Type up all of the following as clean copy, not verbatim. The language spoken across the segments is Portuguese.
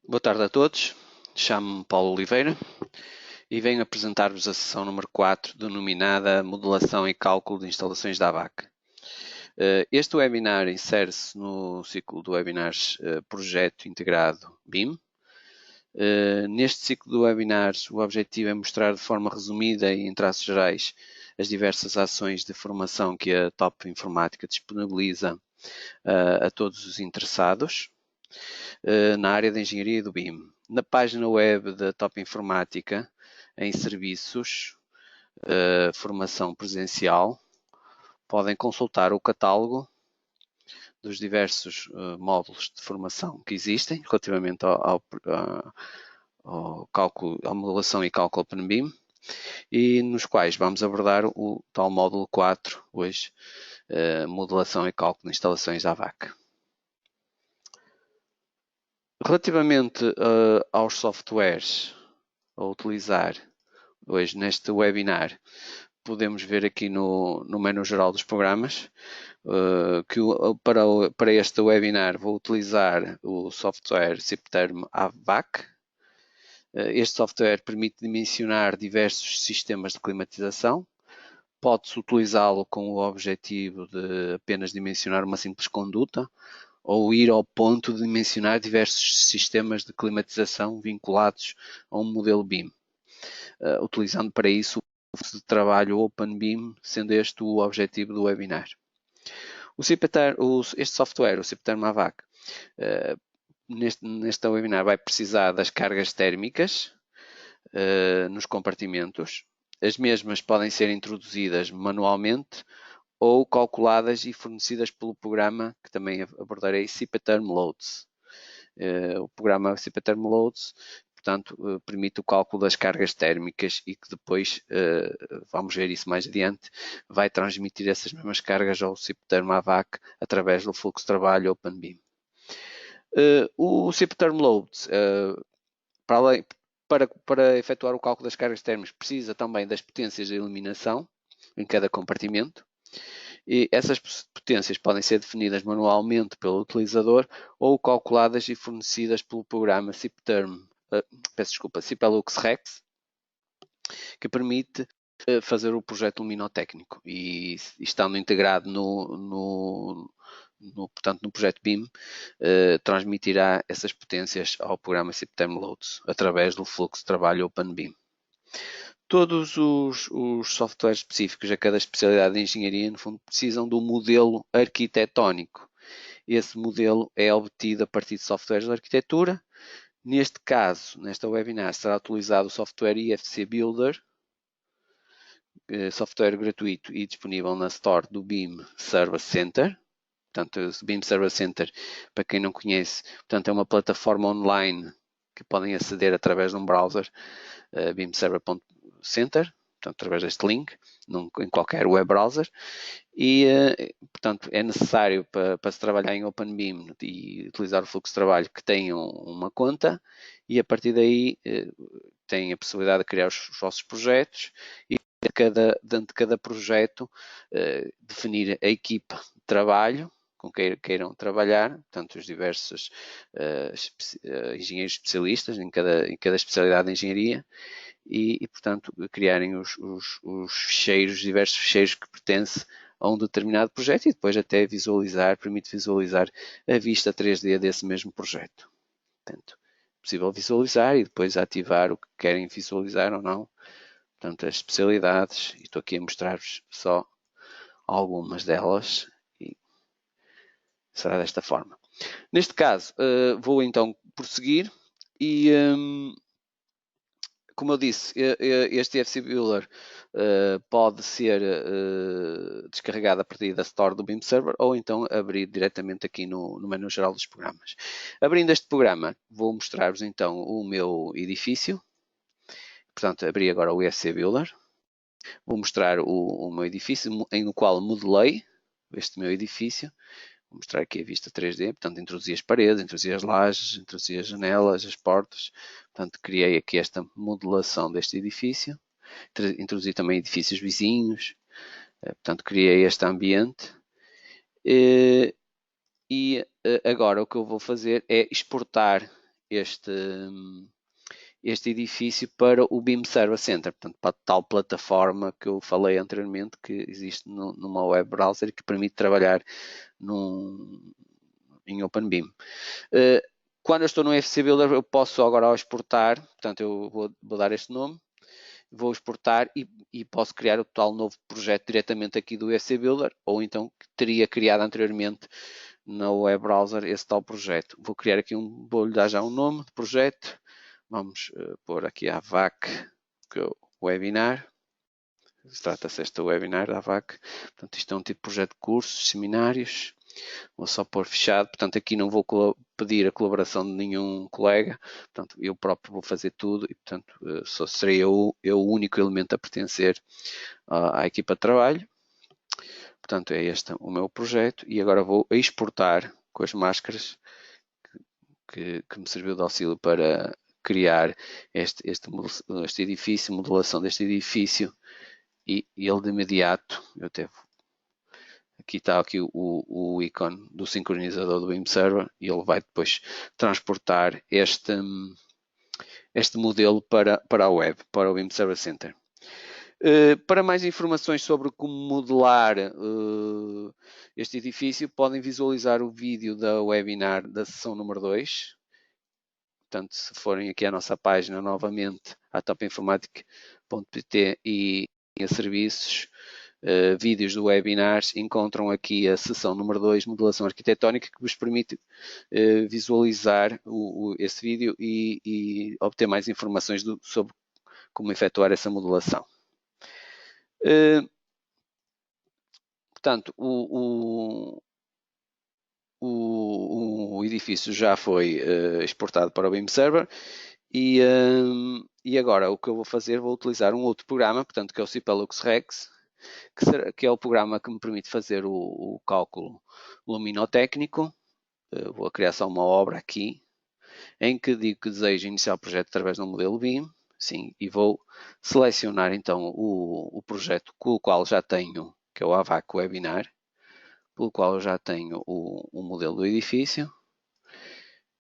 Boa tarde a todos, chamo-me Paulo Oliveira e venho apresentar-vos a sessão número 4 denominada Modelação e Cálculo de Instalações da ABAC. Este webinar insere-se no ciclo de webinars Projeto Integrado BIM. Neste ciclo de webinars, o objetivo é mostrar de forma resumida e em traços gerais as diversas ações de formação que a Top Informática disponibiliza a todos os interessados na área de engenharia do BIM. Na página web da Top Informática, em serviços, formação presencial, podem consultar o catálogo dos diversos módulos de formação que existem relativamente ao cálculo, à modelação e cálculo OpenBIM, e nos quais vamos abordar o tal módulo 4 hoje, modelação e cálculo de instalações da AVAC. Relativamente aos softwares a utilizar hoje neste webinar, podemos ver aqui no menu geral dos programas que para este webinar vou utilizar o software Cipterm AVAC. Este software permite dimensionar diversos sistemas de climatização. Pode-se utilizá-lo com o objetivo de apenas dimensionar uma simples conduta ou ir ao ponto de dimensionar diversos sistemas de climatização vinculados a um modelo BIM, utilizando para isso o fluxo de trabalho OpenBIM, sendo este o objetivo do webinar. Este software, o Cipterm AVAC, neste webinar vai precisar das cargas térmicas nos compartimentos. As mesmas podem ser introduzidas manualmente ou calculadas e fornecidas pelo programa que também abordarei, Cipterm Loads. O programa Cipterm Loads, portanto, permite o cálculo das cargas térmicas e que depois, vamos ver isso mais adiante, vai transmitir essas mesmas cargas ao Cipterm AVAC através do fluxo de trabalho OpenBIM. O Cipterm Loads, para efetuar o cálculo das cargas térmicas, precisa também das potências de eliminação em cada compartimento. E essas potências podem ser definidas manualmente pelo utilizador ou calculadas e fornecidas pelo programa Cipelux Rex, que permite fazer o projeto luminotécnico e estando integrado portanto, no projeto BIM, transmitirá essas potências ao programa Cipterm Loads através do fluxo de trabalho OpenBIM. Todos os softwares específicos a cada especialidade de engenharia, no fundo, precisam de um modelo arquitetónico. Esse modelo é obtido a partir de softwares de arquitetura. Neste caso, nesta webinar, será utilizado o software IFC Builder, software gratuito e disponível na Store do BIM Service Center. Portanto, o BIM Service Center, para quem não conhece, portanto, é uma plataforma online que podem aceder através de um browser, bimserver.center, portanto, através deste link, em qualquer web browser, e, portanto, é necessário para se trabalhar em OpenBIM e utilizar o fluxo de trabalho que tenham uma conta, e a partir daí têm a possibilidade de criar os vossos projetos e dentro de cada projeto definir a equipa de trabalho com quem queiram trabalhar, portanto, os diversos engenheiros especialistas em cada especialidade de engenharia e portanto, criarem os ficheiros, diversos ficheiros que pertencem a um determinado projeto e depois até permite visualizar a vista 3D desse mesmo projeto. Portanto, é possível visualizar e depois ativar o que querem visualizar ou não. Portanto, as especialidades, e estou aqui a mostrar-vos só algumas delas, e será desta forma. Neste caso, vou então prosseguir e, como eu disse, este IFC Builder pode ser descarregado a partir da Store do BIM Server ou então abrir diretamente aqui no menu geral dos programas. Abrindo este programa, vou mostrar-vos então o meu edifício. Portanto, abri agora o IFC Builder. Vou mostrar o meu edifício, em o qual modelei este meu edifício. Vou mostrar aqui a vista 3D, portanto, introduzi as paredes, introduzi as lajes, introduzi as janelas, as portas. Portanto, criei aqui esta modelação deste edifício. Introduzi também edifícios vizinhos. Portanto, criei este ambiente. E agora o que eu vou fazer é exportar este edifício para o BIM Server Center, portanto, para a tal plataforma que eu falei anteriormente, que existe numa web browser que permite trabalhar em OpenBIM. Quando eu estou no FC Builder, eu posso agora exportar, portanto, eu vou dar este nome, vou exportar e posso criar o tal novo projeto diretamente aqui do FC Builder, ou então teria criado anteriormente na web browser esse tal projeto. Vou criar aqui vou-lhe dar já um nome de projeto. Vamos pôr aqui a AVAC, que é o webinar. Trata-se este webinar da AVAC. Portanto, isto é um tipo de projeto de cursos, seminários. Vou só pôr fechado. Portanto, aqui não vou pedir a colaboração de nenhum colega. Portanto, eu próprio vou fazer tudo e, portanto, só serei eu o único elemento a pertencer à equipa de trabalho. Portanto, é este o meu projeto. E agora vou exportar com as máscaras que me serviu de auxílio para criar este edifício, modelação deste edifício, e ele de imediato, aqui está o ícone do sincronizador do BIM Server, e ele vai depois transportar este modelo para a web, para o BIM Server Center. Para mais informações sobre como modelar este edifício, podem visualizar o vídeo da webinar da sessão número 2. Portanto, se forem aqui à nossa página novamente, a topinformatic.pt e a serviços, vídeos do webinars, encontram aqui a sessão número 2, modelação arquitetónica, que vos permite visualizar esse vídeo e obter mais informações sobre como efetuar essa modelação. Portanto, o edifício já foi exportado para o BIM Server e agora o que eu vou fazer, vou utilizar um outro programa, portanto, que é o Cipalux Rex, que é o programa que me permite fazer o cálculo luminotécnico. Vou criar só uma obra aqui, em que digo que desejo iniciar o projeto através do modelo BIM, sim, e vou selecionar então o projeto com o qual já tenho, que é o AVAC Webinar, pelo qual eu já tenho o modelo do edifício,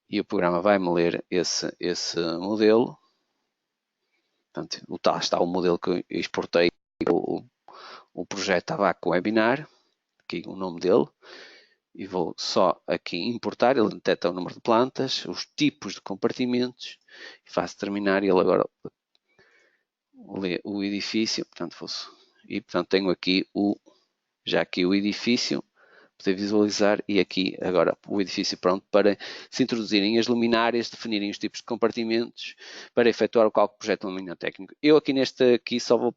e o programa vai-me ler esse modelo. Portanto, está o modelo que eu exportei, o projeto AVAC Webinar, aqui o nome dele, e vou só aqui importar. Ele detecta o número de plantas, os tipos de compartimentos, e faço terminar, e ele agora lê o edifício. Portanto, tenho aqui já aqui o edifício, poder visualizar, e aqui agora o edifício pronto para se introduzirem as luminárias, definirem os tipos de compartimentos, para efetuar o cálculo do projeto luminotécnico. Eu aqui só vou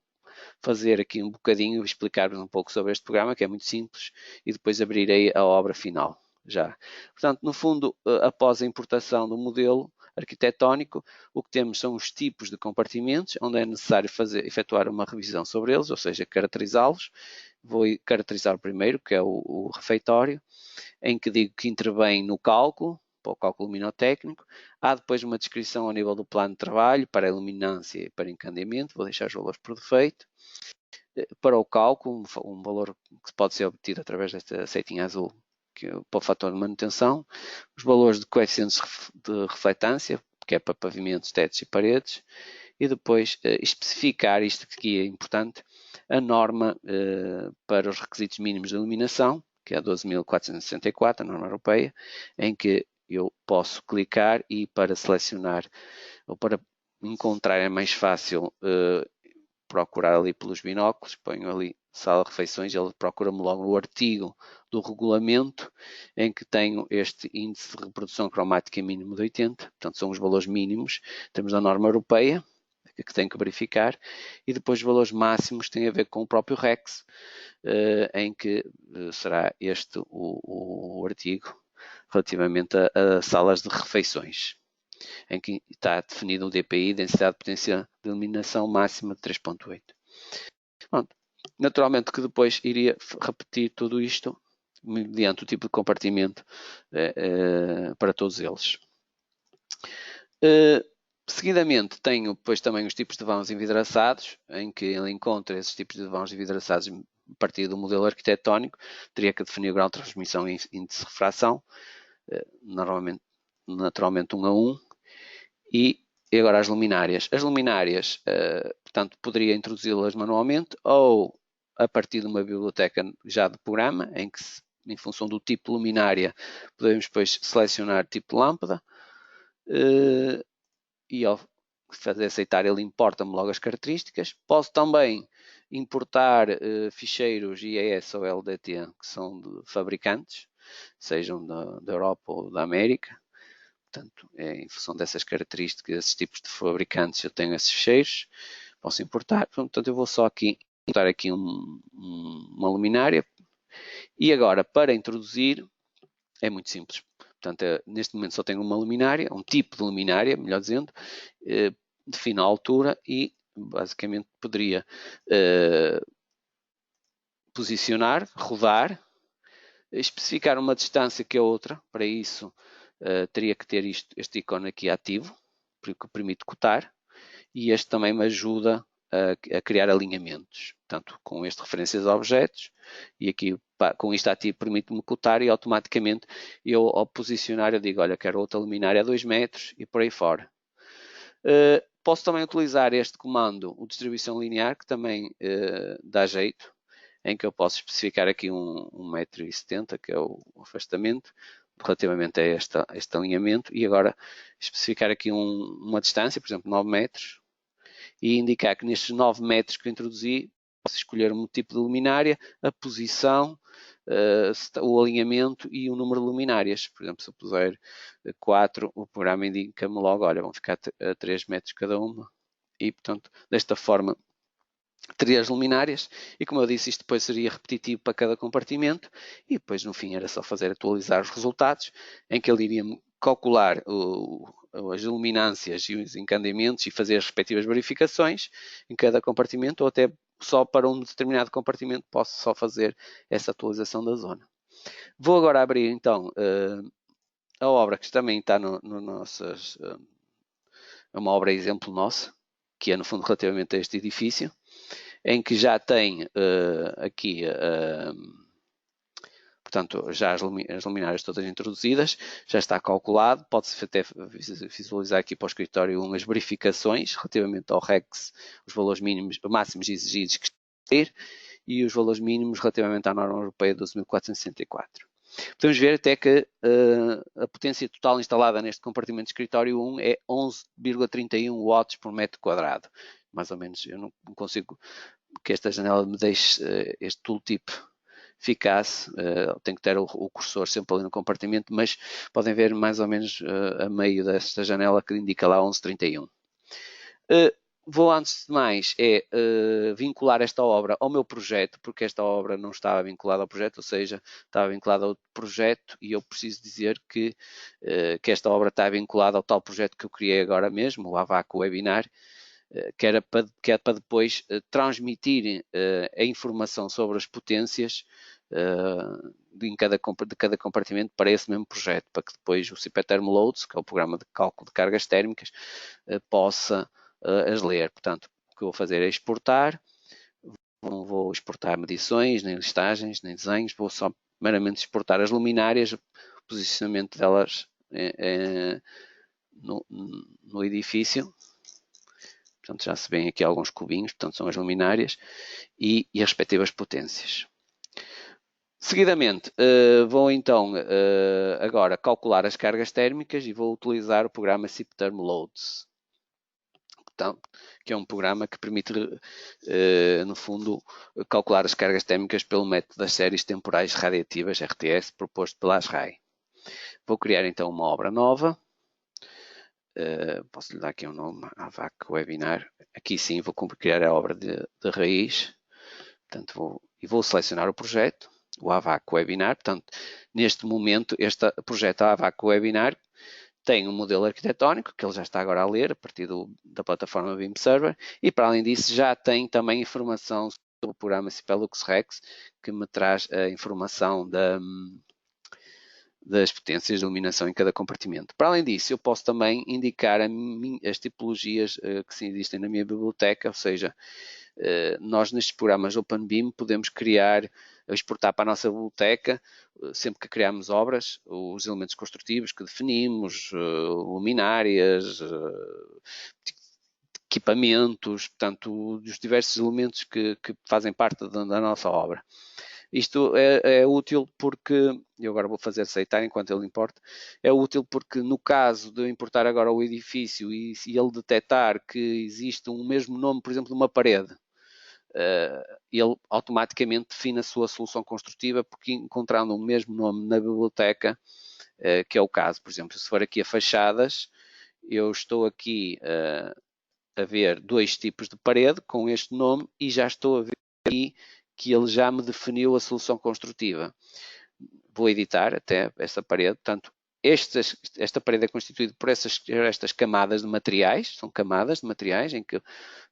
fazer aqui um bocadinho, explicar-vos um pouco sobre este programa, que é muito simples, e depois abrirei a obra final já. Portanto, no fundo, após a importação do modelo arquitetónico, o que temos são os tipos de compartimentos, onde é necessário efetuar uma revisão sobre eles, ou seja, caracterizá-los. Vou caracterizar o primeiro, que é o refeitório, em que digo que intervém no cálculo, para o cálculo luminotécnico. Há depois uma descrição ao nível do plano de trabalho, para a iluminância e para encandeamento. Vou deixar os valores por defeito. Para o cálculo, um valor que pode ser obtido através desta setinha azul, que é para o fator de manutenção. Os valores de coeficientes de refletância, que é para pavimentos, tetos e paredes. E depois especificar, isto aqui é importante, a norma para os requisitos mínimos de iluminação, que é a 12.464, a norma europeia, em que eu posso clicar e para selecionar, ou para encontrar é mais fácil procurar ali pelos binóculos, ponho ali sala de refeições, ele procura-me logo o artigo do regulamento, em que tenho este índice de reprodução cromática mínimo de 80, portanto são os valores mínimos, temos a norma europeia, que tenho que verificar, e depois os valores máximos têm a ver com o próprio REX, em que será este o artigo relativamente a salas de refeições, em que está definido o DPI, densidade de potência de iluminação máxima de 3.8. Naturalmente que depois iria repetir tudo isto mediante o tipo de compartimento para todos eles. Seguidamente tenho depois também os tipos de vãos envidraçados, em que ele encontra esses tipos de vãos envidraçados a partir do modelo arquitetónico. Teria que definir o grau de transmissão e índice de refração, naturalmente 1 a 1, E agora as luminárias. As luminárias, portanto, poderia introduzi-las manualmente ou a partir de uma biblioteca já de programa, em que, em função do tipo de luminária, podemos depois selecionar tipo de lâmpada e ao fazer aceitar ele importa-me logo as características. Posso também importar ficheiros IES ou LDT que são de fabricantes, sejam da Europa ou da América. Portanto, em função dessas características, desses tipos de fabricantes, eu tenho esses ficheiros, posso importar. Portanto, eu vou só aqui importar aqui uma luminária. E agora, para introduzir, é muito simples. Portanto, neste momento só tenho uma luminária, um tipo de luminária, melhor dizendo, defino a altura e basicamente poderia posicionar, rodar, especificar uma distância que é outra. Para isso teria que ter este ícone aqui ativo, porque permite cotar, e este também me ajuda a criar alinhamentos. Portanto, com este referências a objetos, e aqui com isto ativo permite-me cotar e automaticamente eu ao posicionar eu digo, olha, quero outra luminária a 2 metros e por aí fora. Posso também utilizar este comando, o distribuição linear, que também dá jeito, em que eu posso especificar aqui 1,70 m, que é o afastamento, relativamente a este alinhamento, e agora especificar aqui uma distância, por exemplo, 9 metros, e indicar que nestes 9 metros que eu introduzi, posso escolher um tipo de luminária, a posição, o alinhamento e o número de luminárias. Por exemplo, se eu puser 4, o programa indica-me logo, olha, vão ficar a 3 metros cada uma, e portanto, desta forma, teria as luminárias e, como eu disse, isto depois seria repetitivo para cada compartimento e depois no fim era só fazer atualizar os resultados, em que ele iria calcular as luminâncias e os encandamentos e fazer as respectivas verificações em cada compartimento, ou até só para um determinado compartimento posso só fazer essa atualização da zona. Vou agora abrir então a obra que também está no nossas... é uma obra exemplo nossa, que é no fundo relativamente a este edifício, em que já tem aqui, portanto, já as luminárias todas introduzidas, já está calculado, pode-se até visualizar aqui para o escritório umas verificações relativamente ao REX, os valores mínimos, máximos exigidos que ter, e os valores mínimos relativamente à norma europeia 12.464. Podemos ver até que a potência total instalada neste compartimento de escritório 1 é 11,31 watts por metro quadrado. Mais ou menos, eu não consigo que esta janela me deixe este tooltip eficaz. Tenho que ter o cursor sempre ali no compartimento, mas podem ver mais ou menos a meio desta janela que indica lá 11,31. Vou, antes de mais, vincular esta obra ao meu projeto, porque esta obra não estava vinculada ao projeto, ou seja, estava vinculada ao projeto, e eu preciso dizer que esta obra está vinculada ao tal projeto que eu criei agora mesmo, o AVAC Webinar, que é para depois transmitir a informação sobre as potências de cada compartimento para esse mesmo projeto, para que depois o CPThermoloads, que é o programa de cálculo de cargas térmicas, possa as ler. Portanto, o que eu vou fazer é exportar. Não vou exportar medições, nem listagens, nem desenhos, vou só meramente exportar as luminárias, o posicionamento delas no edifício. Portanto, já se vêem aqui alguns cubinhos, portanto são as luminárias e as respectivas potências. Seguidamente, vou então agora calcular as cargas térmicas e vou utilizar o programa CPThermoloads, que é um programa que permite, no fundo, calcular as cargas térmicas pelo método das séries temporais radiativas, RTS, proposto pela ASRAE. Vou criar então uma obra nova. Posso lhe dar aqui um nome, AVAC Webinar. Aqui sim vou criar a obra de raiz. Portanto, vou selecionar o projeto, o AVAC Webinar. Portanto, neste momento, este projeto AVAC Webinar tem um modelo arquitetónico, que ele já está agora a ler, a partir da plataforma BIM Server, e para além disso já tem também informação sobre o programa Cipelux Rex, que me traz a informação das potências de iluminação em cada compartimento. Para além disso, eu posso também indicar as tipologias que existem na minha biblioteca, ou seja, nós nestes programas OpenBIM podemos criar exportar para a nossa biblioteca, sempre que criamos obras, os elementos construtivos que definimos, luminárias, equipamentos, portanto, os diversos elementos que fazem parte da nossa obra. Isto é útil porque, eu agora vou fazer aceitar enquanto ele importa, é útil porque no caso de eu importar agora o edifício e ele detectar que existe um mesmo nome, por exemplo, numa parede, ele automaticamente define a sua solução construtiva porque encontrando o mesmo nome na biblioteca, que é o caso, por exemplo, se for aqui a fachadas, eu estou aqui a ver dois tipos de parede com este nome e já estou a ver aqui que ele já me definiu a solução construtiva. Vou editar até esta parede, portanto, esta parede é constituída por estas camadas de materiais, são camadas de materiais em que,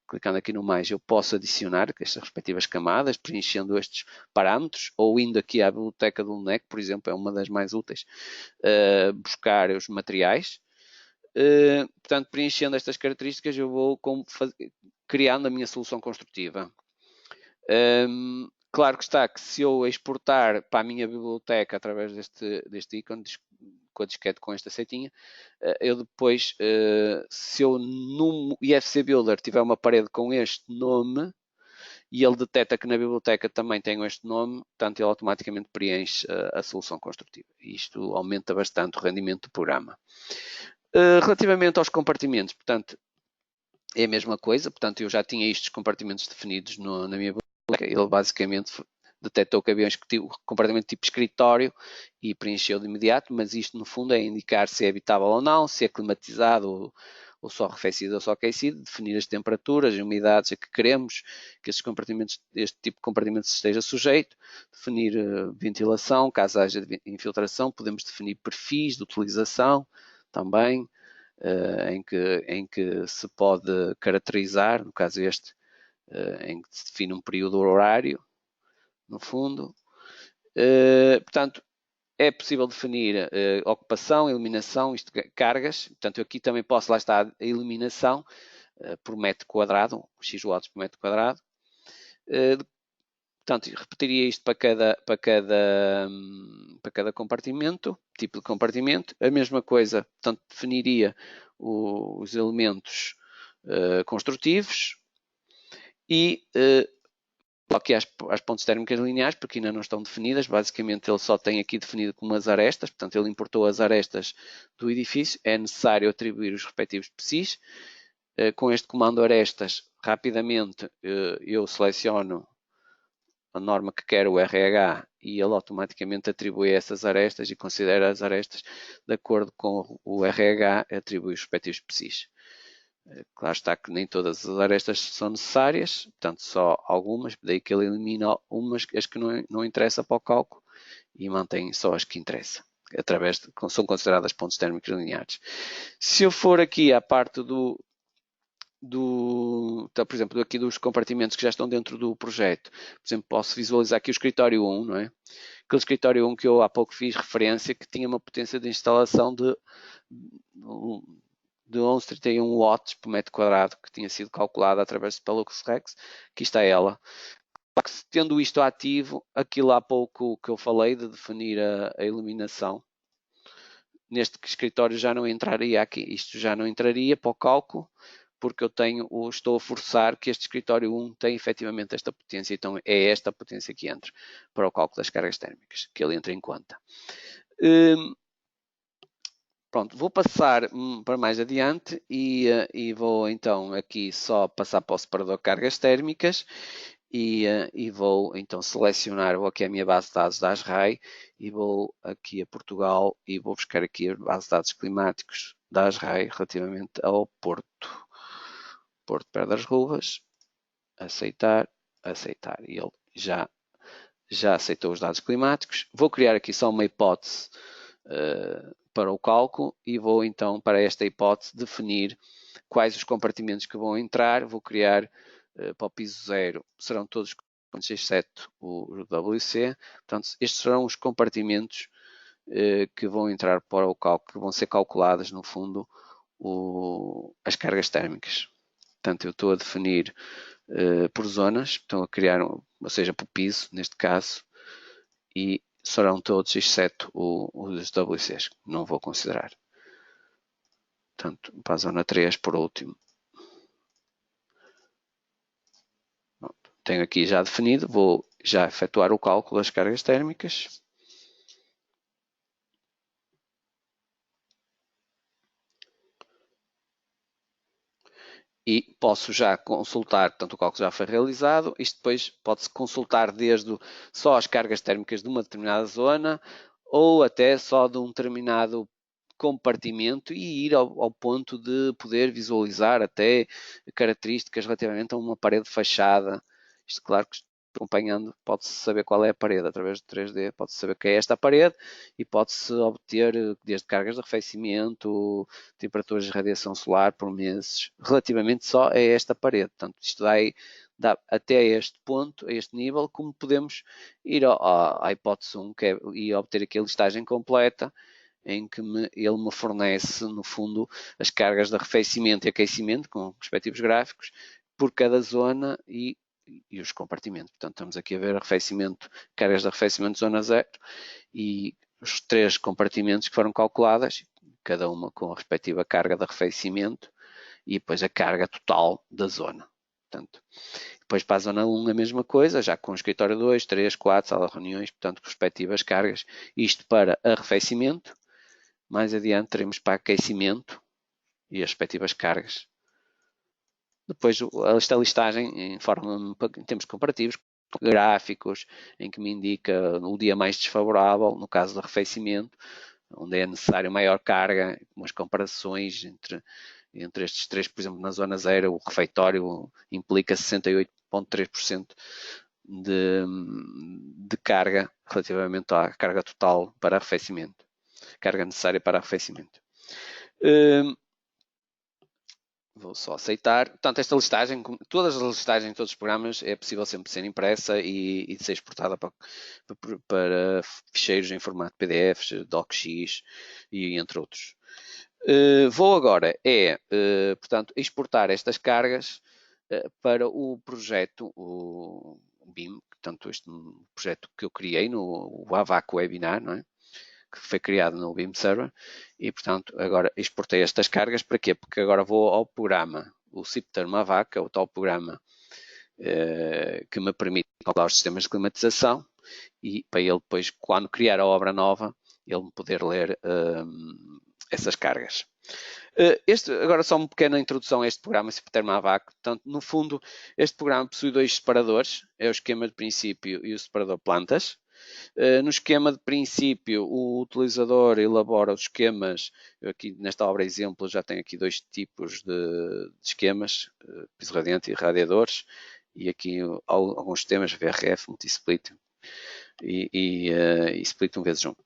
clicando aqui no mais, eu posso adicionar estas respectivas camadas, preenchendo estes parâmetros, ou indo aqui à biblioteca do LNEC, por exemplo, é uma das mais úteis, buscar os materiais. Portanto, preenchendo estas características, eu vou criando a minha solução construtiva. Claro que está que se eu exportar para a minha biblioteca através deste ícone, com a disquete com esta setinha, eu depois, se eu no IFC Builder tiver uma parede com este nome e ele detecta que na biblioteca também tenho este nome, portanto ele automaticamente preenche a solução construtiva. Isto aumenta bastante o rendimento do programa. Relativamente aos compartimentos, portanto, é a mesma coisa, portanto eu já tinha estes compartimentos definidos na minha biblioteca, ele basicamente detectou que havia um compartimento tipo escritório e preencheu de imediato, mas isto no fundo é indicar se é habitável ou não, se é climatizado ou só arrefecido ou só aquecido, definir as temperaturas e umidades a que queremos que este tipo de compartimentos esteja sujeito, definir ventilação, caso haja infiltração, podemos definir perfis de utilização também, em que se pode caracterizar, no caso este, em que se define um período horário, no fundo. Portanto, é possível definir ocupação, iluminação, cargas. Portanto, eu aqui também posso, lá está, a iluminação por metro quadrado, x watts por metro quadrado. Portanto, repetiria isto para cada compartimento, tipo de compartimento. A mesma coisa, portanto, definiria os elementos construtivos e aqui às pontes térmicas lineares, porque ainda não estão definidas. Basicamente, ele só tem aqui definido como as arestas, portanto, ele importou as arestas do edifício. É necessário atribuir os respectivos PSIs. Com este comando arestas, rapidamente eu seleciono a norma que quer o RH e ele automaticamente atribui essas arestas e considera as arestas de acordo com o RH, atribui os respectivos PSIs. Claro está que nem todas as arestas são necessárias, portanto só algumas, daí que ele elimina as que não interessam para o cálculo e mantém só as que interessam. São consideradas pontos térmicos lineares. Se eu for aqui à parte por exemplo, aqui dos compartimentos que já estão dentro do projeto, por exemplo, posso visualizar aqui o escritório 1, não é? Aquele escritório 1 que eu há pouco fiz referência, que tinha uma potência de instalação de 11,31 watts por metro quadrado, que tinha sido calculada através do PaluxRex. Aqui está ela. Tendo isto ativo, aquilo há pouco que eu falei de definir a iluminação, neste escritório já não entraria aqui. Isto já não entraria para o cálculo, porque estou a forçar que este escritório 1 tem efetivamente esta potência, então é esta potência que entra para o cálculo das cargas térmicas, que ele entra em conta. Pronto, vou passar para mais adiante e vou então aqui só passar para o separador de cargas térmicas e vou então selecionar, vou aqui à minha base de dados da ASRAE e vou aqui a Portugal e vou buscar aqui a base de dados climáticos da ASRAE relativamente ao Porto. Porto Pé das Ruvas, aceitar. E ele já aceitou os dados climáticos. Vou criar aqui só uma hipótese para o cálculo e vou então para esta hipótese definir quais os compartimentos que vão entrar. Vou criar para o piso 0, serão todos os exceto o WC. Portanto, estes serão os compartimentos que vão entrar para o cálculo, que vão ser calculadas no fundo as cargas térmicas. Portanto, eu estou a definir por zonas, estou a criar, ou seja, por piso, neste caso, e serão todos, exceto os WCs, não vou considerar. Portanto, para a zona 3 por último. Tenho aqui já definido, vou já efetuar o cálculo das cargas térmicas. E posso já consultar, portanto o cálculo já foi realizado, isto depois pode-se consultar desde só as cargas térmicas de uma determinada zona ou até só de um determinado compartimento e ir ao ponto de poder visualizar até características relativamente a uma parede fachada. Isto, claro que acompanhando, pode-se saber qual é a parede através do 3D, pode-se saber que é esta parede e pode-se obter desde cargas de arrefecimento, temperaturas de radiação solar por meses, relativamente só a esta parede. Portanto, isto dá até este ponto, a este nível, como podemos ir à hipótese 1, que é e obter aqui a listagem completa, em que ele me fornece, no fundo, as cargas de arrefecimento e aquecimento, com respectivos gráficos, por cada zona e os compartimentos. Portanto, estamos aqui a ver arrefecimento, cargas de arrefecimento zona 0 e os 3 compartimentos que foram calculadas, cada uma com a respectiva carga de arrefecimento e depois a carga total da zona. Portanto, depois para a zona 1 a mesma coisa, já com o escritório 2, 3, 4, sala de reuniões, portanto, respectivas cargas, isto para arrefecimento. Mais adiante teremos para aquecimento e as respectivas cargas. Depois esta listagem em termos comparativos, gráficos, em que me indica o dia mais desfavorável, no caso do arrefecimento, onde é necessário maior carga, umas comparações entre estes três, por exemplo, na zona 0, o refeitório implica 68,3% de carga relativamente à carga total para arrefecimento, carga necessária para arrefecimento. Vou só aceitar. Portanto, esta listagem, todas as listagens de todos os programas, é possível sempre ser impressa e ser exportada para ficheiros em formato PDFs, DocX e entre outros. Vou agora, portanto, exportar estas cargas para o projeto, o BIM, portanto, este projeto que eu criei no AVAC Webinar, não é? Que foi criado no BIM Server e, portanto, agora exportei estas cargas. Para quê? Porque agora vou ao programa, o CIPTERM AVAC, que é o tal programa que me permite calcular os sistemas de climatização e para ele depois, quando criar a obra nova, ele poder ler essas cargas. Agora só uma pequena introdução a este programa CIPTERM AVAC. Portanto, no fundo, este programa possui dois separadores, é o esquema de princípio e o separador plantas. No esquema de princípio, o utilizador elabora os esquemas. Eu aqui nesta obra exemplo já tenho aqui dois tipos de esquemas, piso radiante e radiadores, e aqui alguns sistemas VRF, multisplit e split 1/1.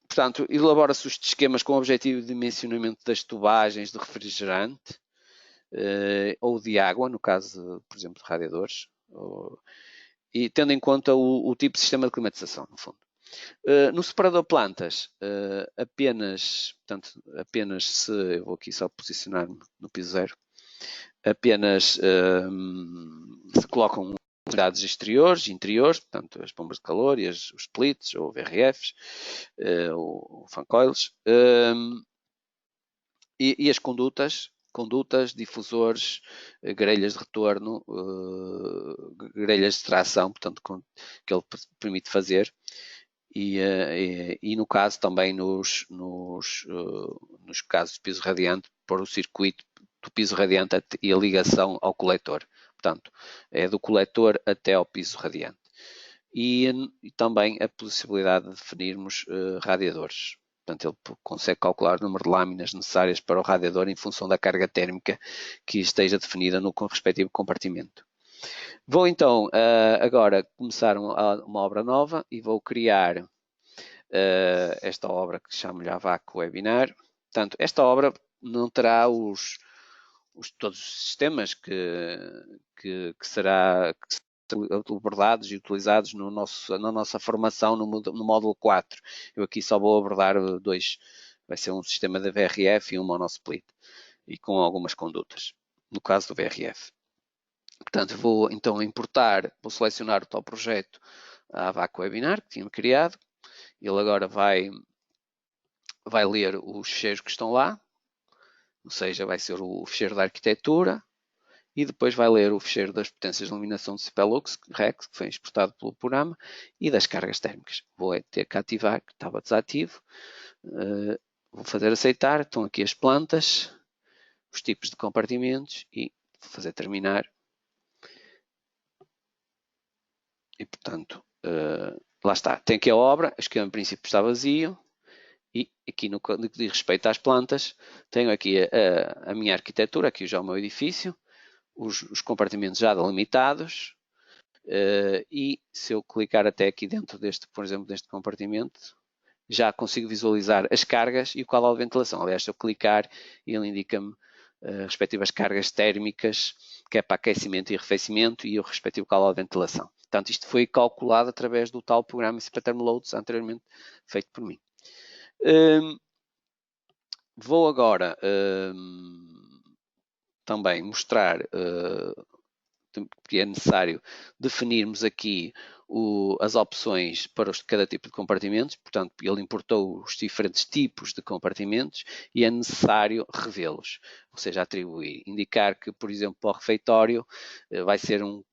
Portanto, elabora-se os esquemas com o objetivo de dimensionamento das tubagens de refrigerante ou de água, no caso, por exemplo, de radiadores, e tendo em conta o tipo de sistema de climatização, no fundo. No separador plantas, apenas se, eu vou aqui só posicionar-me no piso 0, apenas se colocam unidades exteriores, interiores, portanto as bombas de calor e os splits ou VRFs, ou fan coils, e as condutas, difusores, grelhas de retorno, grelhas de tração, portanto, que ele permite fazer. E no caso também nos casos de piso radiante, por o circuito do piso radiante e a ligação ao coletor. Portanto, é do coletor até ao piso radiante. E também a possibilidade de definirmos radiadores. Portanto, ele consegue calcular o número de lâminas necessárias para o radiador em função da carga térmica que esteja definida no respectivo compartimento. Vou então agora começar uma obra nova e vou criar esta obra que chamo-lhe AVAC Webinar. Portanto, esta obra não terá todos os sistemas que serão abordados e utilizados na nossa formação no módulo 4. Eu aqui só vou abordar dois. Vai ser um sistema de VRF e um monosplit, e com algumas condutas, no caso do VRF. Portanto, vou então importar, vou selecionar o tal projeto a AVAC Webinar que tinha criado. Ele agora vai ler os ficheiros que estão lá, ou seja, vai ser o ficheiro da arquitetura, e depois vai ler o ficheiro das potências de iluminação do CPLux, REX, que foi exportado pelo programa, e das cargas térmicas. Vou ter que ativar, que estava desativo. Vou fazer aceitar. Estão aqui as plantas, os tipos de compartimentos, e vou fazer terminar. E, portanto, lá está. Tem aqui a obra, o esquema de princípio está vazio. E aqui no que diz respeito às plantas, tenho aqui a minha arquitetura, aqui já o meu edifício, os compartimentos já delimitados, e se eu clicar até aqui dentro deste, por exemplo, deste compartimento, já consigo visualizar as cargas e o caudal de ventilação. Aliás, se eu clicar, ele indica-me respectivas cargas térmicas, que é para aquecimento e arrefecimento, e o respectivo caudal de ventilação. Portanto, isto foi calculado através do tal programa CP-Thermoloads anteriormente feito por mim. Vou agora também mostrar que é necessário definirmos aqui as opções para cada tipo de compartimentos. Portanto, ele importou os diferentes tipos de compartimentos e é necessário revê-los, ou seja, atribuir. Indicar que, por exemplo, para o refeitório vai ser um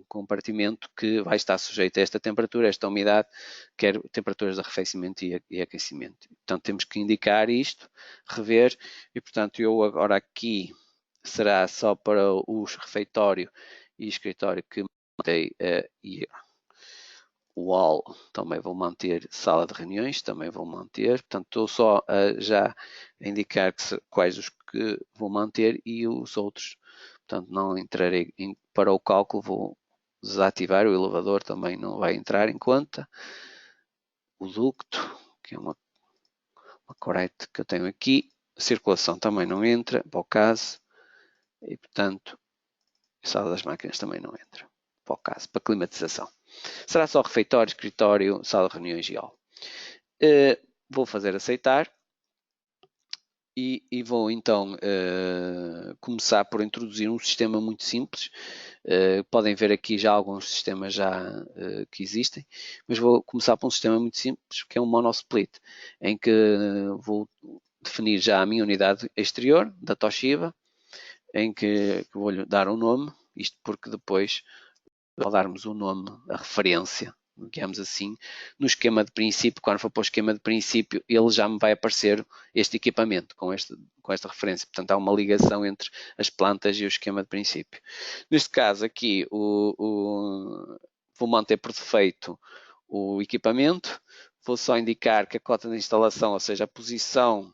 compartimento que vai estar sujeito a esta temperatura, a esta umidade, quer temperaturas de arrefecimento e aquecimento. Portanto, temos que indicar isto, rever, e portanto eu agora aqui será só para os refeitório e escritório que mantei, e o hall também vou manter, sala de reuniões também vou manter, portanto estou só já a indicar quais os que vou manter e os outros, portanto não entrarei para o cálculo, vou desativar. O elevador também não vai entrar em conta, o ducto, que é uma corrente que eu tenho aqui, a circulação também não entra, para o caso, e portanto a sala das máquinas também não entra, para o caso, para climatização. Será só refeitório, escritório, sala de reuniões e hall. Vou fazer aceitar e vou então começar por introduzir um sistema muito simples. Podem ver aqui já alguns sistemas que existem, mas vou começar por um sistema muito simples, que é um monosplit, em que vou definir já a minha unidade exterior da Toshiba, em que vou-lhe dar um nome, isto porque depois, ao darmos o nome, a referência, digamos assim, no esquema de princípio, quando for para o esquema de princípio, ele já me vai aparecer este equipamento com esta referência. Portanto, há uma ligação entre as plantas e o esquema de princípio. Neste caso aqui, vou manter por defeito o equipamento, vou só indicar que a cota de instalação, ou seja, a posição,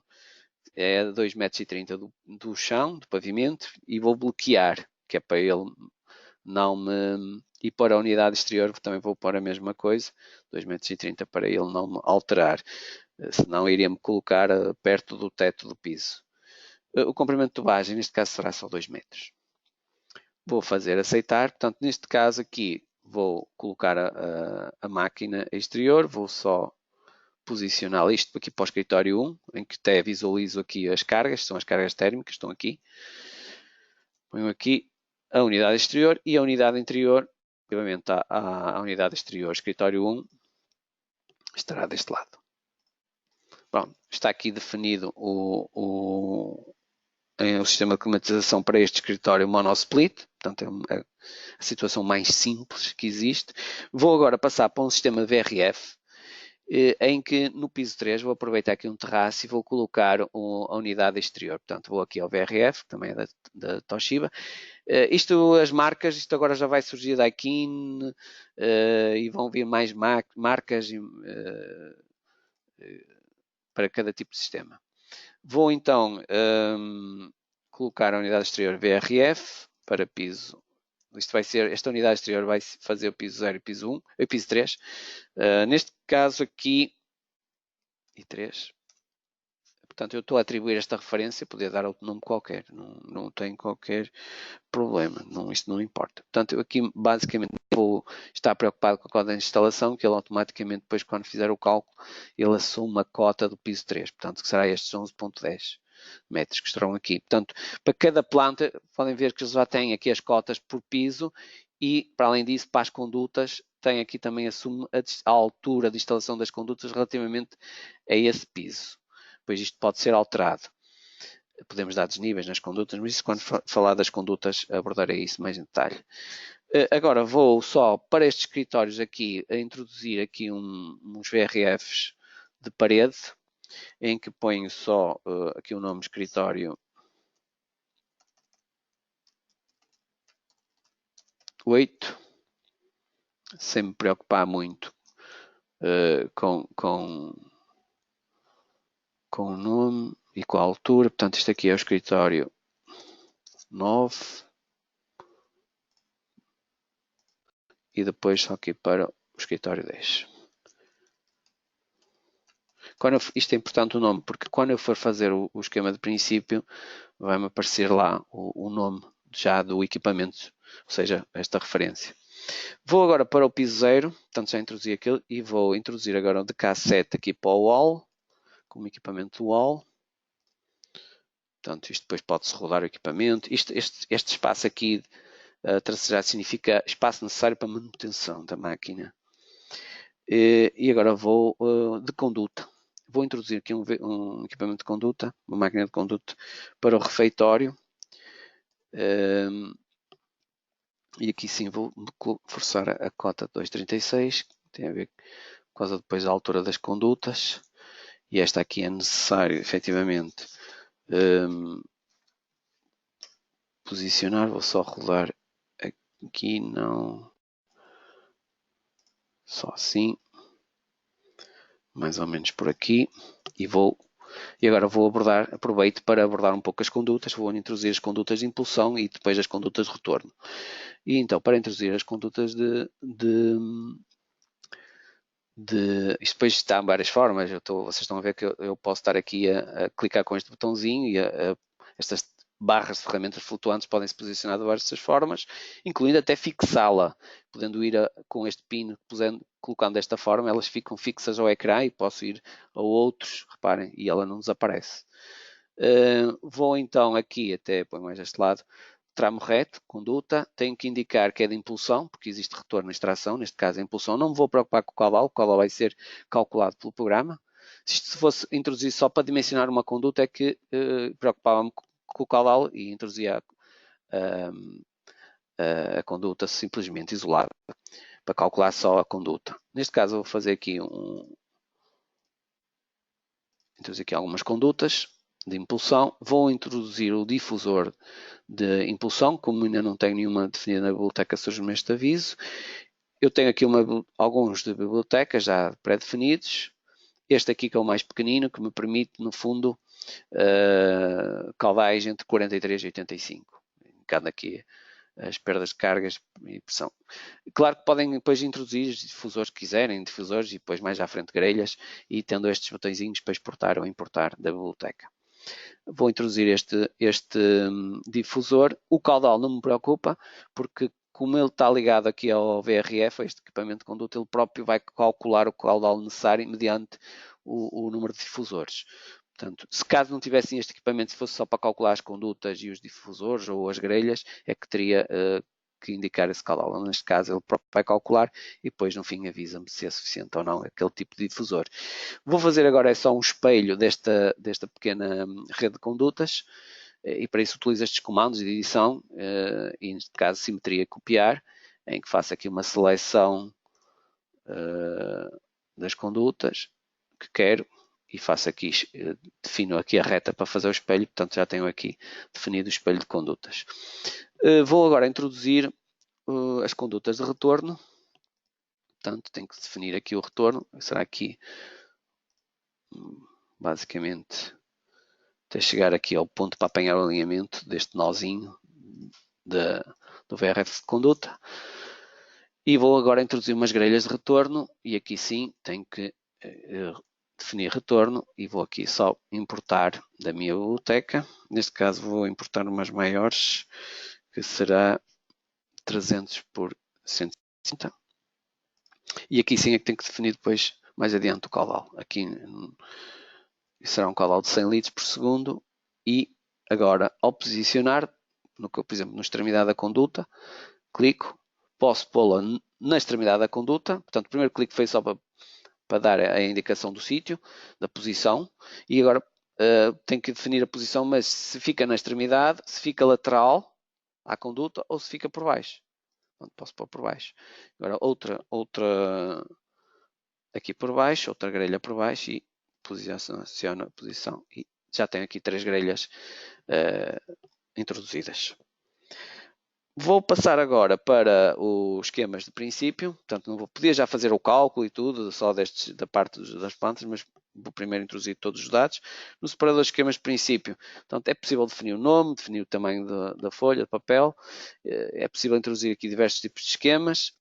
é 2,30 m do chão, do pavimento, e vou bloquear, que é para ele não me... E para a unidade exterior também vou pôr a mesma coisa, 2,30 m, para ele não me alterar, senão iria-me colocar perto do teto do piso. O comprimento de tubagem, neste caso, será só 2 metros. Vou fazer aceitar, portanto, neste caso aqui, vou colocar a máquina exterior, vou só posicionar isto aqui para o escritório 1, em que até visualizo aqui as cargas, são as cargas térmicas, estão aqui. Ponho aqui a unidade exterior e a unidade interior, obviamente a unidade exterior, escritório 1, estará deste lado. Pronto, está aqui definido o sistema de climatização para este escritório monosplit, portanto é a situação mais simples que existe. Vou agora passar para um sistema de VRF, em que no piso 3 vou aproveitar aqui um terraço e vou colocar a unidade exterior. Portanto, vou aqui ao VRF, que também é da Toshiba. As marcas, isto agora já vai surgir da Daikin, e vão vir mais marcas para cada tipo de sistema. Vou então colocar a unidade exterior VRF para piso. Esta unidade exterior vai fazer o piso 0 e piso 1, e piso 3. Neste caso aqui, e 3. Portanto, eu estou a atribuir esta referência, poder dar outro nome qualquer, não tem qualquer problema, isto não importa. Portanto, eu aqui basicamente vou estar preocupado com a cota de instalação, que ele automaticamente, depois quando fizer o cálculo, ele assume a cota do piso 3, portanto, que será estes 11,10 metros que estarão aqui. Portanto, para cada planta, podem ver que já têm aqui as cotas por piso e, para além disso, para as condutas, tem aqui também assume a altura de instalação das condutas relativamente a esse piso. Pois isto pode ser alterado. Podemos dar desníveis nas condutas, mas isso quando falar das condutas abordarei isso mais em detalhe. Agora vou só para estes escritórios aqui a introduzir aqui uns VRFs de parede, em que ponho só aqui o nome escritório 8, sem me preocupar muito com o nome e com a altura. Portanto, isto aqui é o escritório 9 e depois só aqui para o escritório 10. Isto é importante o nome, porque quando eu for fazer o esquema de princípio, vai-me aparecer lá o nome já do equipamento, ou seja, esta referência. Vou agora para o piso 0, portanto já introduzi aquilo, e vou introduzir agora o DK7 aqui para o wall, como equipamento wall. Portanto, isto depois pode-se rodar o equipamento. Este espaço aqui já significa espaço necessário para manutenção da máquina. E agora vou de conduta. Vou introduzir aqui um equipamento de conduta, uma máquina de conduta para o refeitório. E aqui sim vou forçar a cota 236, que tem a ver por causa depois da altura das condutas. E esta aqui é necessário, efetivamente, posicionar. Vou só rodar aqui, não, só assim, mais ou menos por aqui, e agora vou aproveito para abordar um pouco as condutas. Vou introduzir as condutas de impulsão e depois as condutas de retorno. E então, para introduzir as condutas isto depois está em várias formas. Vocês estão a ver que eu posso estar aqui a clicar com este botãozinho e estas barras de ferramentas flutuantes podem se posicionar de várias formas, incluindo até fixá-la, podendo ir com este pino, colocando desta forma, elas ficam fixas ao ecrã e posso ir a outros, reparem, e ela não desaparece. Vou então aqui, até põe mais deste lado, tramo reto, conduta, tenho que indicar que é de impulsão, porque existe retorno na extração, neste caso a impulsão. Não me vou preocupar com o caudal vai ser calculado pelo programa. Se isto fosse introduzir só para dimensionar uma conduta, é que preocupava-me com o caudal e introduzia a conduta simplesmente isolada, para calcular só a conduta. Neste caso vou fazer aqui introduzir aqui algumas condutas de impulsão. Vou introduzir o difusor de impulsão, como ainda não tenho nenhuma definida na biblioteca, surge-me este aviso. Eu tenho aqui alguns de bibliotecas já pré-definidos. Este aqui que é o mais pequenino, que me permite, no fundo, caudais entre 43 e 85. Indicando aqui as perdas de cargas e pressão. Claro que podem depois introduzir os difusores que quiserem, difusores e depois mais à frente grelhas, e tendo estes botõezinhos para exportar ou importar da biblioteca. Vou introduzir este difusor. O caudal não me preocupa, porque como ele está ligado aqui ao VRF, a este equipamento de conduta, ele próprio vai calcular o caudal necessário mediante o número de difusores. Portanto, se caso não tivessem este equipamento, se fosse só para calcular as condutas e os difusores ou as grelhas, é que teria que indicar esse caudal. Neste caso, ele próprio vai calcular e depois, no fim, avisa-me se é suficiente ou não aquele tipo de difusor. Vou fazer agora só um espelho desta pequena rede de condutas e para isso utilizo estes comandos de edição e, neste caso, simetria copiar, em que faço aqui uma seleção das condutas que quero e faço aqui, defino aqui a reta para fazer o espelho, portanto já tenho aqui definido o espelho de condutas. Vou agora introduzir as condutas de retorno, portanto tenho que definir aqui o retorno, será aqui basicamente até chegar aqui ao ponto para apanhar o alinhamento deste nozinho do VRF de conduta. E vou agora introduzir umas grelhas de retorno e aqui sim tenho que definir retorno e vou aqui só importar da minha biblioteca. Neste caso vou importar umas maiores, que será 300 por 150. E aqui sim é que tenho que definir depois mais adiante o caudal. Aqui será um caudal de 100 litros por segundo e agora ao posicionar, por exemplo, na extremidade da conduta, clico, posso pô-la na extremidade da conduta. Portanto, o primeiro clique foi só para dar a indicação do sítio, da posição, e agora tenho que definir a posição, mas se fica na extremidade, se fica lateral à conduta ou se fica por baixo. Portanto, posso pôr por baixo. Agora outra aqui por baixo, outra grelha por baixo e posiciono a posição e já tenho aqui 3 grelhas introduzidas. Vou passar agora para os esquemas de princípio, portanto não podia já fazer o cálculo e tudo, só da parte das plantas, mas vou primeiro introduzir todos os dados. No separador de esquemas de princípio, portanto, é possível definir o nome, definir o tamanho da folha, de papel, é possível introduzir aqui diversos tipos de esquemas.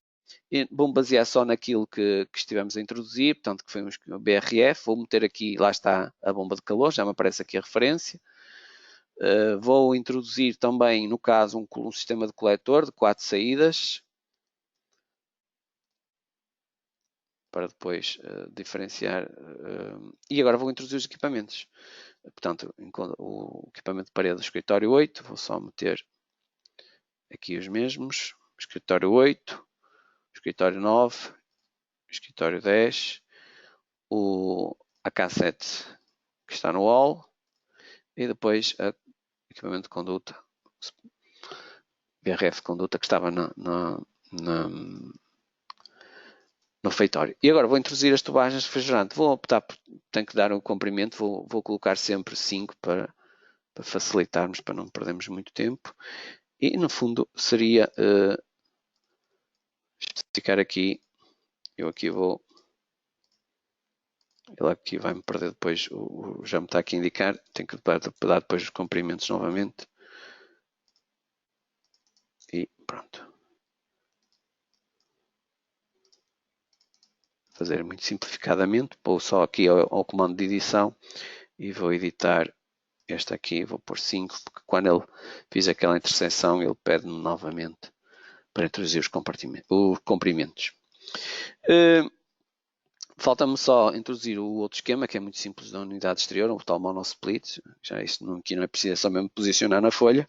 E vou basear só naquilo que estivemos a introduzir, portanto, que foi um BRF, vou meter aqui, lá está a bomba de calor, já me aparece aqui a referência. Vou introduzir também, no caso, um sistema de coletor de 4 saídas, para depois diferenciar. E agora vou introduzir os equipamentos. Portanto, o equipamento de parede do escritório 8, vou só meter aqui os mesmos. Escritório 8, escritório 9, escritório 10, o AK7 que está no hall e depois o equipamento de conduta, BRF de conduta que estava no feitório. E agora vou introduzir as tubagens de refrigerante. Vou optar por, tenho que dar um comprimento, vou colocar sempre 5 para facilitarmos, para não perdermos muito tempo. E no fundo seria especificar aqui, eu aqui vou, ele aqui vai-me perder depois, já me está aqui a indicar, tenho que dar depois os comprimentos novamente. E pronto. Fazer muito simplificadamente, vou só aqui ao comando de edição e vou editar este aqui, vou pôr 5, porque quando ele fiz aquela interseção, ele pede-me novamente para introduzir os comprimentos. Falta-me só introduzir o outro esquema, que é muito simples, da unidade exterior, o tal monosplit. Já isto aqui não é preciso, é só mesmo posicionar na folha.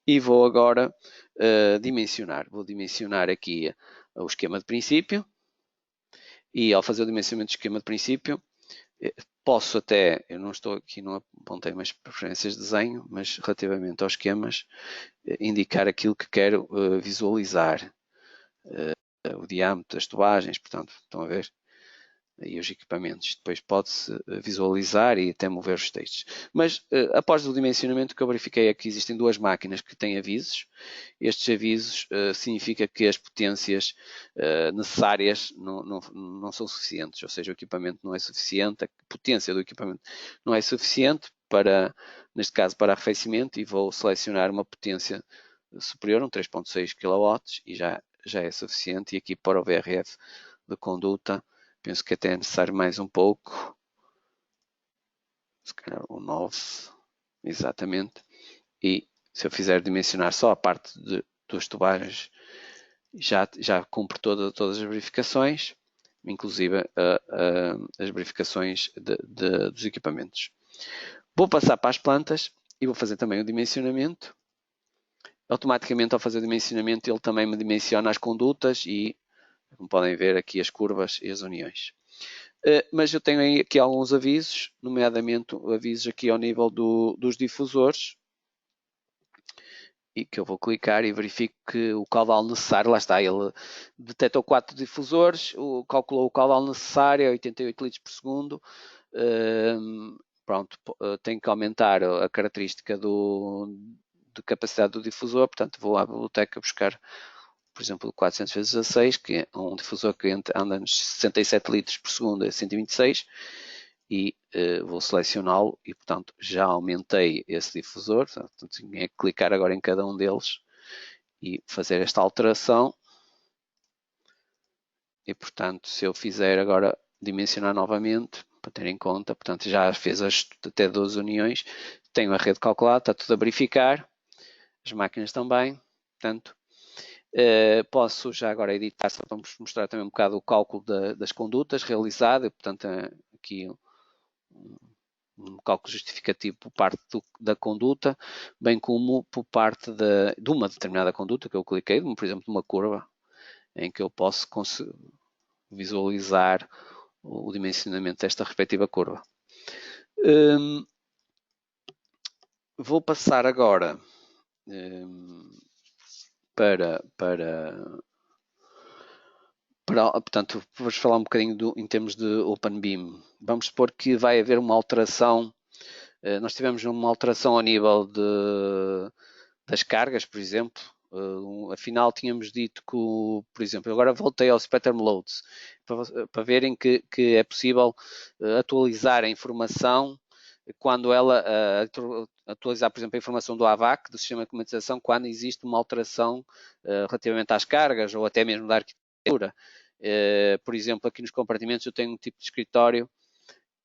E vou agora dimensionar. Vou dimensionar aqui o esquema de princípio. E ao fazer o dimensionamento do esquema de princípio, posso até, eu não estou aqui, não apontei mais preferências de desenho, mas relativamente aos esquemas, indicar aquilo que quero visualizar. O diâmetro das tubagens, portanto, estão a ver? E os equipamentos. Depois pode-se visualizar e até mover os textos. Mas após o dimensionamento, o que eu verifiquei é que existem 2 máquinas que têm avisos. Estes avisos significa que as potências necessárias não são suficientes, ou seja, o equipamento não é suficiente, a potência do equipamento não é suficiente para, neste caso, para arrefecimento, e vou selecionar uma potência superior, um 3.6 kW, e já é suficiente. E aqui para o VRF de conduta, penso que até é necessário mais um pouco. Se calhar o 9, exatamente. E se eu fizer dimensionar só a parte dos tubagens, já cumpre todas as verificações, inclusive as verificações dos equipamentos. Vou passar para as plantas e vou fazer também o dimensionamento. Automaticamente, ao fazer o dimensionamento, ele também me dimensiona as condutas e, como podem ver, aqui as curvas e as uniões. Mas eu tenho aqui alguns avisos, nomeadamente avisos aqui ao nível dos difusores, e que eu vou clicar e verifico que o caudal necessário, lá está, ele detectou 4 difusores, calculou o caudal necessário a 88 litros por segundo. Pronto, tenho que aumentar a característica de capacidade do difusor, portanto vou à biblioteca buscar, por exemplo, 400 vezes 16, que é um difusor que anda nos 67 litros por segundo a 126, e vou selecioná-lo e, portanto, já aumentei esse difusor. Portanto, tinha que clicar agora em cada um deles e fazer esta alteração. E, portanto, se eu fizer agora dimensionar novamente, para ter em conta, portanto, já fez até 12 uniões, tenho a rede calculada, está tudo a verificar, as máquinas também, portanto, posso já agora editar, só para mostrar também um bocado o cálculo das condutas realizado, portanto, aqui um cálculo justificativo por parte da conduta, bem como por parte de uma determinada conduta que eu cliquei, por exemplo, de uma curva. em que eu posso visualizar o dimensionamento desta respectiva curva. Vou passar agora portanto, vamos falar um bocadinho em termos de OpenBeam. Vamos supor que vai haver uma alteração. Nós tivemos uma alteração ao nível das cargas, por exemplo. Afinal, tínhamos dito que, por exemplo, agora voltei ao Spectrum Loads para verem que é possível atualizar a informação quando ela atualizar, por exemplo, a informação do AVAC, do sistema de comutação, quando existe uma alteração relativamente às cargas ou até mesmo da arquitetura. Por exemplo, aqui nos compartimentos eu tenho um tipo de escritório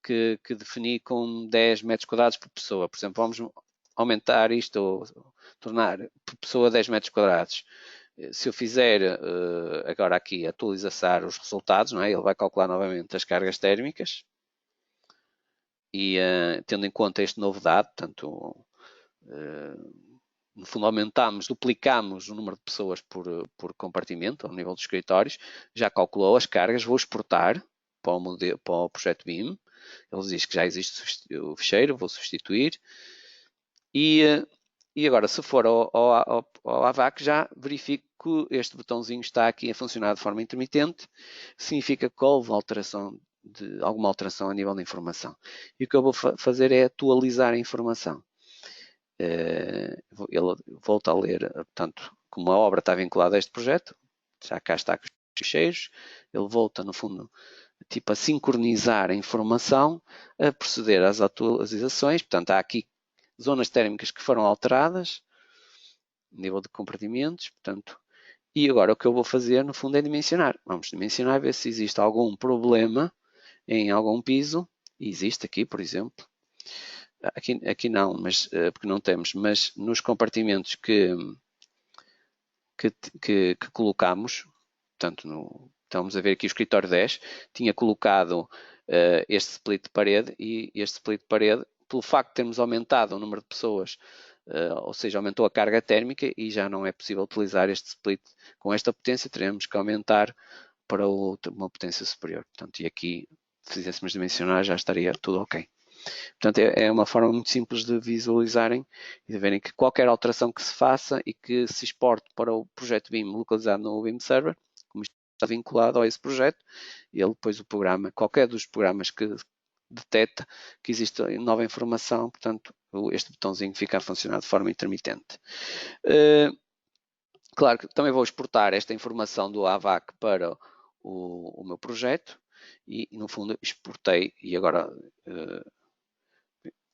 que defini com 10 metros quadrados por pessoa. Por exemplo, vamos aumentar isto ou tornar por pessoa 10 metros quadrados. Se eu fizer agora aqui atualizar os resultados, não é? Ele vai calcular novamente as cargas térmicas e tendo em conta este novo dado, portanto, no fundo duplicamos o número de pessoas por compartimento ao nível dos escritórios, já calculou as cargas, vou exportar para o projeto BIM, ele diz que já existe o ficheiro, vou substituir e agora se for ao AVAC já verifico que este botãozinho está aqui a funcionar de forma intermitente, significa que houve alguma alteração a nível da informação. E o que eu vou fazer é atualizar a informação. Ele volta a ler, portanto, como a obra está vinculada a este projeto, já cá está com os ficheiros, ele volta, no fundo, tipo a sincronizar a informação, a proceder às atualizações, portanto, há aqui zonas térmicas que foram alteradas, nível de compartimentos, portanto, e agora o que eu vou fazer, no fundo, é dimensionar. Vamos dimensionar, ver se existe algum problema em algum piso, e existe aqui, por exemplo, aqui não, mas, porque não temos, mas nos compartimentos que colocamos, portanto, estamos a ver aqui o escritório 10, tinha colocado este split de parede e este split de parede, pelo facto de termos aumentado o número de pessoas, ou seja, aumentou a carga térmica e já não é possível utilizar este split com esta potência, teremos que aumentar para uma potência superior. Portanto, e aqui, se fizéssemos dimensionar, já estaria tudo ok. Portanto, é uma forma muito simples de visualizarem e de verem que qualquer alteração que se faça e que se exporte para o projeto BIM localizado no BIM Server, como está vinculado a esse projeto, ele depois o programa, qualquer dos programas que detecta que existe nova informação, portanto, este botãozinho fica a funcionar de forma intermitente. Claro que também vou exportar esta informação do AVAC para o meu projeto e, no fundo, exportei e agora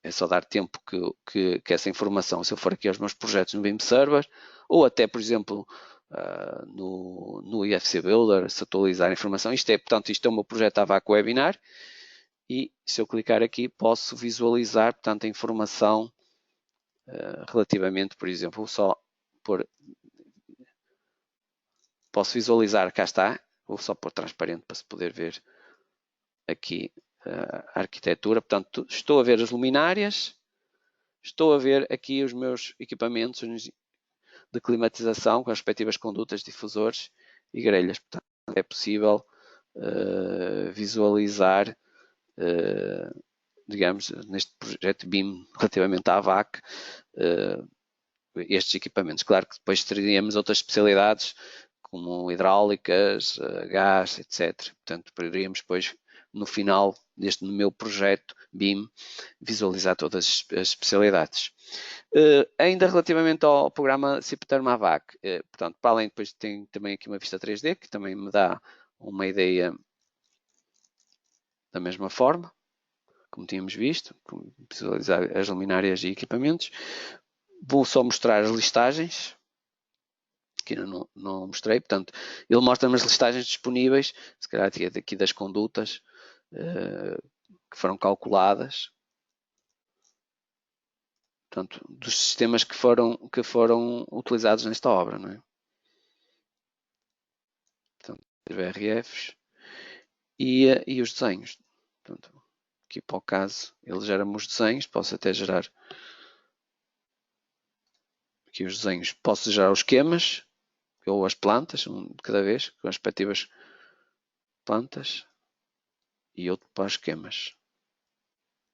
é só dar tempo que essa informação, se eu for aqui aos meus projetos no BIM Server, ou até, por exemplo, no IFC Builder, se atualizar a informação. Portanto, isto é o meu projeto AVAC Webinar, e se eu clicar aqui, posso visualizar, portanto, a informação relativamente, por exemplo, vou só pôr, posso visualizar, cá está, vou só pôr transparente para se poder ver aqui a arquitetura. Portanto, estou a ver as luminárias, estou a ver aqui os meus equipamentos de climatização com as respectivas condutas, difusores e grelhas. Portanto, é possível visualizar, digamos, neste projeto BIM relativamente à AVAC, estes equipamentos. Claro que depois teríamos outras especialidades como hidráulicas, gás, etc. Portanto, poderíamos depois, no final no meu projeto BIM, visualizar todas as especialidades. Ainda relativamente ao programa Cipterm AVAC, portanto, para além depois tem também aqui uma vista 3D, que também me dá uma ideia da mesma forma, como tínhamos visto, visualizar as luminárias e equipamentos. Vou só mostrar as listagens, que ainda não mostrei, portanto, ele mostra-me as listagens disponíveis, se calhar aqui das condutas que foram calculadas, portanto, dos sistemas que foram utilizados nesta obra, não é? Portanto, os VRFs e os desenhos. Portanto, aqui para o caso, ele gera-me os desenhos, posso até gerar aqui os desenhos, posso gerar os esquemas, ou as plantas, um de cada vez, com as respectivas plantas, e outro para os esquemas.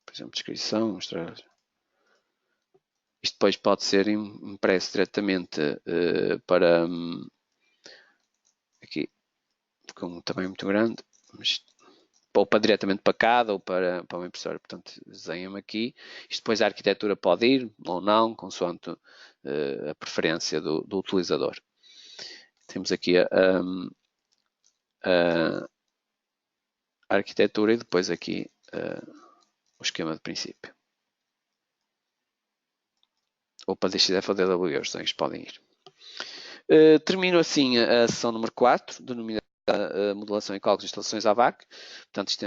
Por exemplo, descrição, mostrar. Isto depois pode ser impresso diretamente para aqui, com um tamanho muito grande, mas, ou para diretamente para cada ou para uma impressora. Portanto, desenha-me aqui. Isto depois a arquitetura pode ir ou não, consoante a preferência do utilizador. Temos aqui a arquitetura e depois aqui o esquema de princípio. Ou para DXF ou DW, os desenhos podem ir. Termino assim a sessão número 4, denominada modelação e cálculos de instalações AVAC. Portanto, isto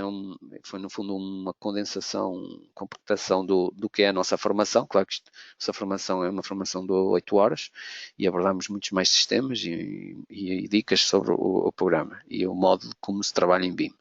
foi no fundo uma condensação, compactação do que é a nossa formação. Claro que essa formação é uma formação de 8 horas e abordamos muitos mais sistemas e dicas sobre o programa e o modo como se trabalha em BIM.